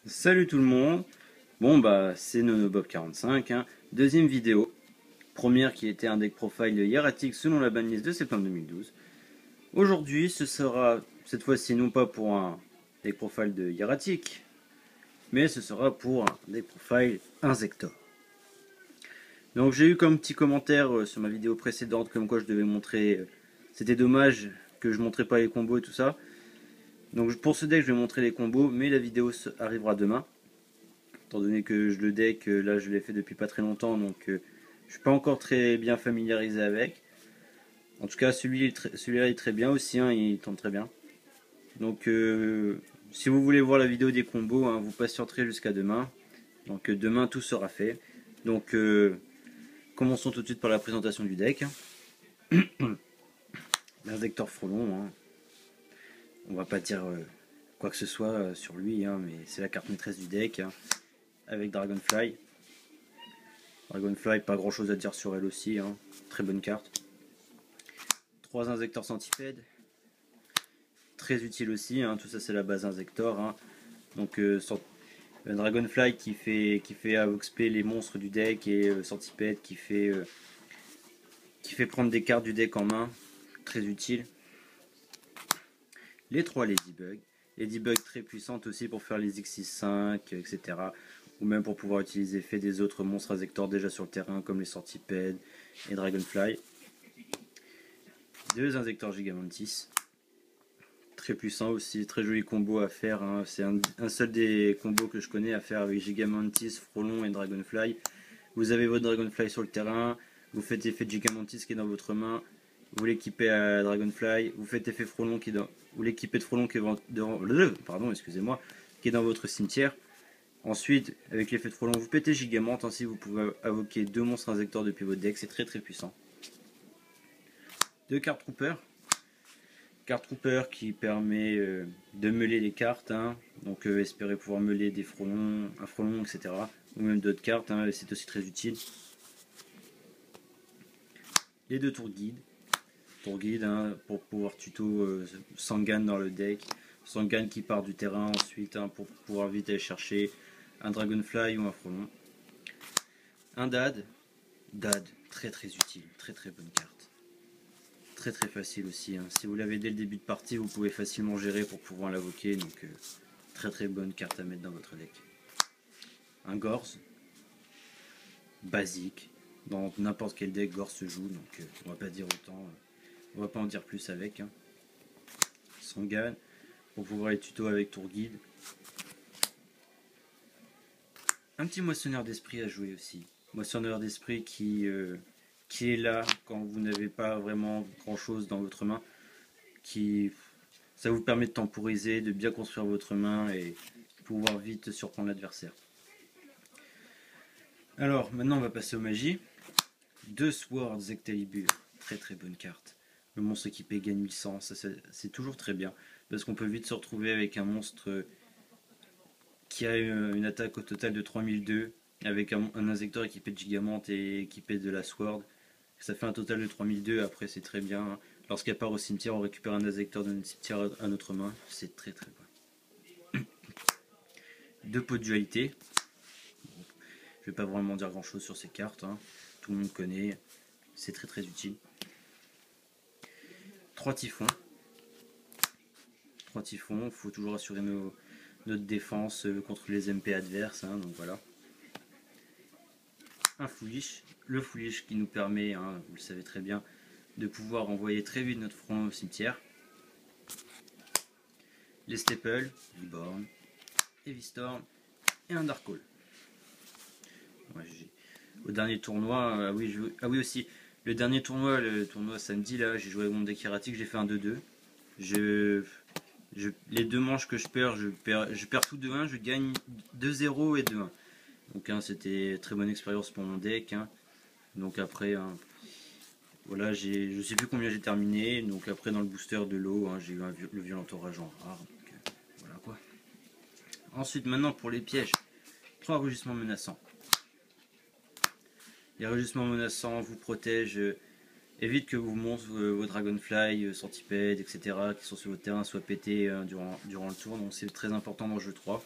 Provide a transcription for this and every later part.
Salut tout le monde. Bon bah c'est NonoBob45, hein. Deuxième vidéo. Première qui était un deck profile hiératique selon la banlist de septembre 2012. Aujourd'hui ce sera cette fois-ci non pas pour un deck profile de hiératique, mais ce sera pour un deck profile Inzektor. Donc j'ai eu comme petit commentaire sur ma vidéo précédente comme quoi je devais montrer, c'était dommage que je montrais pas les combos et tout ça. Donc pour ce deck je vais montrer les combos, mais la vidéo arrivera demain. Étant donné que le deck, là je l'ai fait depuis pas très longtemps, donc je suis pas encore très bien familiarisé avec. En tout cas celui-là est très bien aussi, hein, il tente très bien. Donc si vous voulez voir la vidéo des combos, hein, vous patienterez jusqu'à demain. Donc demain tout sera fait. Donc commençons tout de suite par la présentation du deck. L'Inzektor Frelon, hein. On va pas dire quoi que ce soit sur lui, hein, mais c'est la carte maîtresse du deck, hein, avec Dragonfly. Dragonfly, pas grand chose à dire sur elle aussi, hein. Très bonne carte. 3 Inzektor Centipede, très utile aussi, hein. Tout ça c'est la base Inzektor, hein. Donc Dragonfly qui fait avoxp les monstres du deck, et Centipede qui fait prendre des cartes du deck en main, très utile. Les 3 Ladybug, Ladybug très puissante aussi pour faire les X65, etc. Ou même pour pouvoir utiliser l'effet des autres monstres Inzektor déjà sur le terrain, comme les Centipede et Dragonfly. 2 Inzektor Gigamantis, très puissant aussi, très joli combo à faire, hein. C'est un seul des combos que je connais à faire avec Gigamantis, Frelon et Dragonfly. Vous avez votre Dragonfly sur le terrain, vous faites effet de Gigamantis qui est dans votre main, vous l'équipez à Dragonfly, vous faites effet Frelon qui est dans, vous l'équipez de Frelon qui est qui est dans votre cimetière. Ensuite, avec l'effet de Frelon, vous pétez Gigament, ainsi vous pouvez invoquer 2 monstres Inzektor depuis votre deck, c'est très puissant. 2 cartes Trooper. Carte Trooper qui permet de meuler les cartes, hein. Donc espérer pouvoir meuler des frelons, un frelon, etc. Ou même d'autres cartes, hein, c'est aussi très utile. Les 2 tours guide, hein, pour pouvoir tuto Sangan dans le deck. Sangan qui part du terrain ensuite, hein, pour pouvoir vite aller chercher un Dragonfly ou un frelon. Un Dad, très utile, très bonne carte. Très facile aussi, hein. Si vous l'avez dès le début de partie, vous pouvez facilement gérer pour pouvoir l'invoquer, donc très bonne carte à mettre dans votre deck. Un Gorz, basique, dans n'importe quel deck Gorz se joue, donc on va pas dire autant, on va pas en dire plus avec, hein. Sangan, pour pouvoir les tuto avec tour guide. Un petit moissonneur d'esprit à jouer aussi, moissonneur d'esprit qui est là quand vous n'avez pas vraiment grand chose dans votre main, ça vous permet de temporiser, de bien construire votre main et pouvoir vite surprendre l'adversaire. Alors maintenant on va passer aux magies. 2 Swords Excalibur, très bonne carte. Le monstre équipé gagne 1100, c'est toujours très bien, parce qu'on peut vite se retrouver avec un monstre qui a une attaque au total de 3002, avec un Inzektor équipé de Gigament et équipé de la Sword. Ça fait un total de 3002, après c'est très bien. Lorsqu'elle part au cimetière, on récupère un Inzektor de notre cimetière à notre main, c'est très bon. 2 pots de dualité. Je vais pas vraiment dire grand chose sur ces cartes, hein. Tout le monde connaît, c'est très utile. 3 typhons. 3 typhons, il faut toujours assurer notre défense contre les MP adverses, hein, donc voilà. Un Foolish, le Foolish qui nous permet, hein, vous le savez très bien, de pouvoir envoyer très vite notre front au cimetière. Les Staples, Reborn, Evistorm et un Dark Hole. Ouais, au dernier tournoi, oui aussi, le dernier tournoi, le tournoi samedi, là, j'ai joué avec mon deck hiératique, j'ai fait un 2-2. Les 2 manches que je perds tout 2-1, je gagne 2-0 et 2-1. Donc hein, c'était très bonne expérience pour mon deck, hein. Donc après, hein, voilà, je sais plus combien j'ai terminé. Donc après dans le booster de l'eau, hein, j'ai eu le violent orage en rare. Donc, voilà quoi. Ensuite maintenant pour les pièges, 3 rugissements menaçants. Les rugissements menaçants vous protègent, évite que vos monstres, vos Dragonfly, Centipede, etc. qui sont sur votre terrain soient pétés durant le tour. Donc c'est très important dans le jeu 3.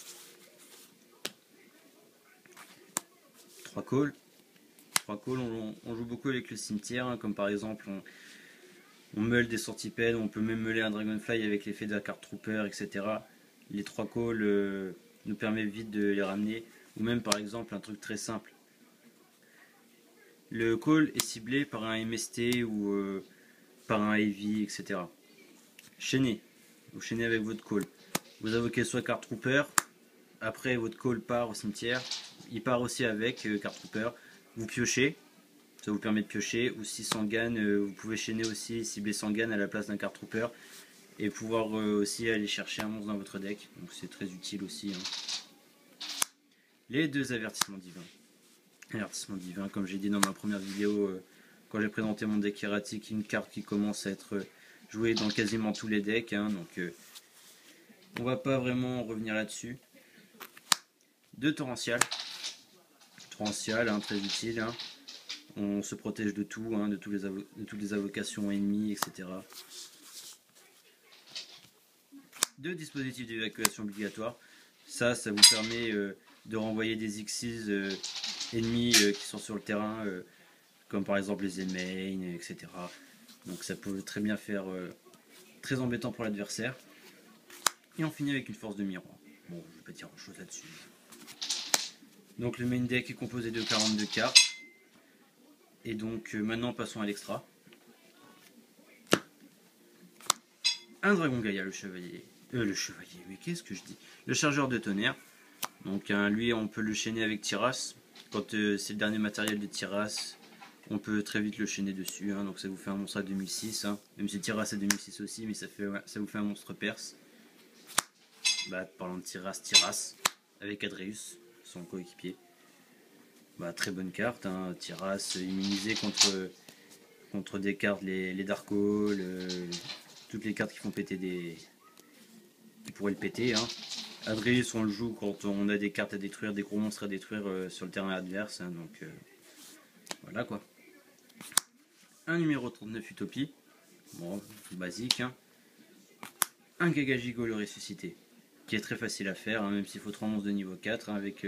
3 calls. 3 calls, on joue beaucoup avec le cimetière, hein, comme par exemple on meule des sortipèdes, on peut même meuler un Dragonfly avec l'effet de la carte Trooper, etc. Les 3 calls nous permettent vite de les ramener, ou même par exemple un truc très simple. Le call est ciblé par un MST ou par un Heavy, etc. Chaînez, vous chaînez avec votre call. Vous invoquez soit carte Trooper, après votre call part au cimetière, il part aussi avec carte Trooper. Vous piochez, ça vous permet de piocher, ou si Sangan, vous pouvez chaîner aussi, cibler Sangan à la place d'un carte Trooper, et pouvoir aussi aller chercher un monstre dans votre deck, donc c'est très utile aussi. Hein. Les 2 avertissements divins. Avertissement divin, comme j'ai dit dans ma première vidéo, quand j'ai présenté mon deck erratique, une carte qui commence à être jouée dans quasiment tous les decks, hein, donc on va pas vraiment revenir là-dessus. 2 torrential. Torrential, hein, très utile. Hein. On se protège de tout, hein, de toutes les invocations ennemies, etc. 2 dispositifs d'évacuation obligatoire. Ça vous permet de renvoyer des Xyz ennemis qui sont sur le terrain, comme par exemple les Zenmain, etc. Donc ça peut très bien faire très embêtant pour l'adversaire. Et on finit avec une force de miroir. Bon, je vais pas dire grand chose là-dessus. Donc le main deck est composé de 42 cartes. Et donc maintenant passons à l'extra. Un Dragon Gaïa, le chevalier, mais qu'est-ce que je dis? Le chargeur de tonnerre. Donc lui on peut le chaîner avec Tiras. Quand c'est le dernier matériel de Tiras, on peut très vite le chaîner dessus. Hein. Donc ça vous fait un monstre à 2006. Hein. Même si Tiras à 2006 aussi, mais ça vous fait un monstre perse. Bah, parlant de Tiras, avec Adreus, son coéquipier. Bah, très bonne carte, hein. Tiras immunisé contre des cartes, les Dark Hole, toutes les cartes qui font péter qui pourraient le péter. Hein. Adreus, on le joue quand on a des cartes à détruire, des gros monstres à détruire sur le terrain adverse. Hein, donc voilà quoi. Un numéro 39 Utopie. Bon, basique. Hein. Un Gagagigo le ressuscité, qui est très facile à faire, hein, même s'il faut 3 monstres de niveau 4, hein, avec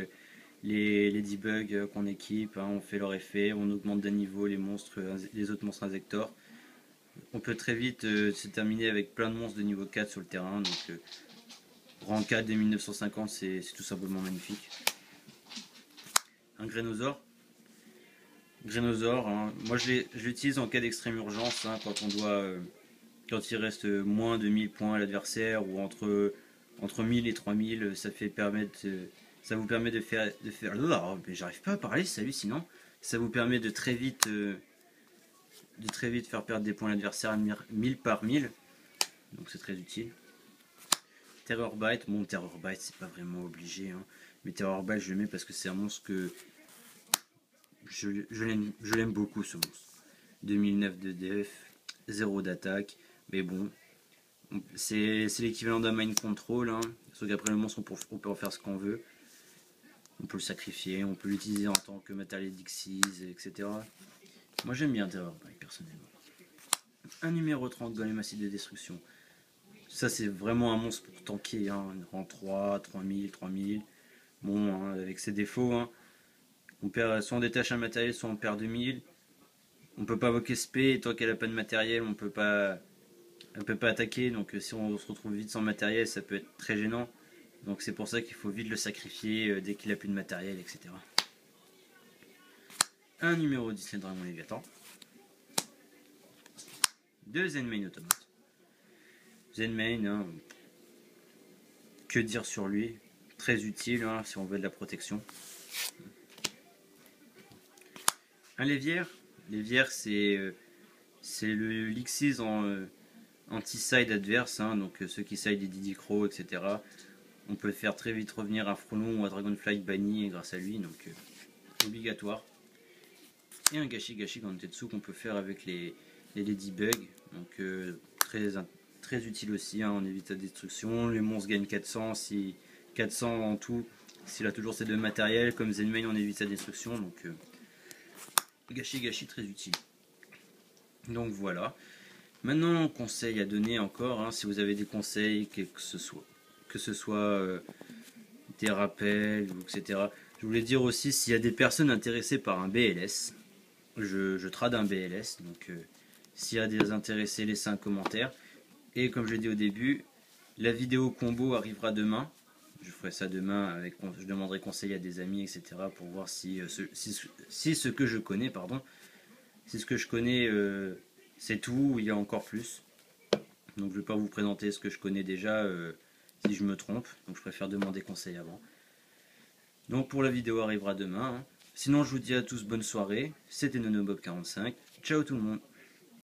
les debugs qu'on équipe, hein, on fait leur effet, on augmente d'un niveau les autres monstres insectors. On peut très vite se terminer avec plein de monstres de niveau 4 sur le terrain, donc rang 4 de 1950, c'est tout simplement magnifique. Un Grénosaure. Hein, moi je l'utilise en cas d'extrême urgence, hein, quand il reste moins de 1000 points à l'adversaire, ou entre 1000 et 3000, ça vous permet de faire mais j'arrive pas à parler, c'est hallucinant. Ça vous permet de très vite faire perdre des points à l'adversaire 1000 par 1000, donc c'est très utile. Terror Bite, bon Terror Bite c'est pas vraiment obligé, hein, mais Terror Bite je le mets parce que c'est un monstre que je l'aime beaucoup, ce monstre. 2009 de def, 0 d'attaque, mais bon, c'est l'équivalent d'un mind control, hein, sauf qu'après le monstre on peut en faire ce qu'on veut. On peut le sacrifier, on peut l'utiliser en tant que matériel d'Xyz, etc. Moi j'aime bien Terror Bite personnellement. Un numéro 30 Golem Massif de Destruction. Ça c'est vraiment un monstre pour tanker, hein, rang 3, 3000, 3000. Bon, hein, avec ses défauts, hein. Soit on détache un matériel, soit on perd 2000. On peut pas invoquer SP, et tant qu'elle a pas de matériel, elle peut pas attaquer. Donc si on se retrouve vite sans matériel, ça peut être très gênant. Donc c'est pour ça qu'il faut vite le sacrifier dès qu'il a plus de matériel, etc. Un numéro 10 les Dragon Léviathan. 2 Zenmain automates. Zenmain, hein, que dire sur lui? Très utile, hein, si on veut de la protection. Un Léviaire. Léviaire c'est le Lixis en anti-side adverse, hein, donc ceux qui side des Didicro, etc. On peut faire très vite revenir un Frolon ou un Dragonfly banni grâce à lui, donc obligatoire. Et un Gashi Gantetsu qu'on peut faire avec les Ladybug, donc très utile aussi, hein, on évite la destruction. Les monstres gagnent 400 en tout, s'il a toujours ces 2 matériels. Comme Zenmain on évite sa destruction, donc Gashi très utile. Donc voilà. Maintenant, conseil à donner encore, hein, si vous avez des conseils, que ce soit des rappels, etc. Je voulais dire aussi, s'il y a des personnes intéressées par un BLS, je trade un BLS, donc s'il y a des intéressés, laissez un commentaire. Et comme je l'ai dit au début, la vidéo combo arrivera demain. Je ferai ça demain, je demanderai conseil à des amis, etc. pour voir si ce que je connais, pardon, si ce que je connais c'est tout ou il y a encore plus. Donc je ne vais pas vous présenter ce que je connais déjà si je me trompe, donc je préfère demander conseil avant. Donc pour la vidéo arrivera demain. Sinon je vous dis à tous bonne soirée, c'était NonoBob45, ciao tout le monde.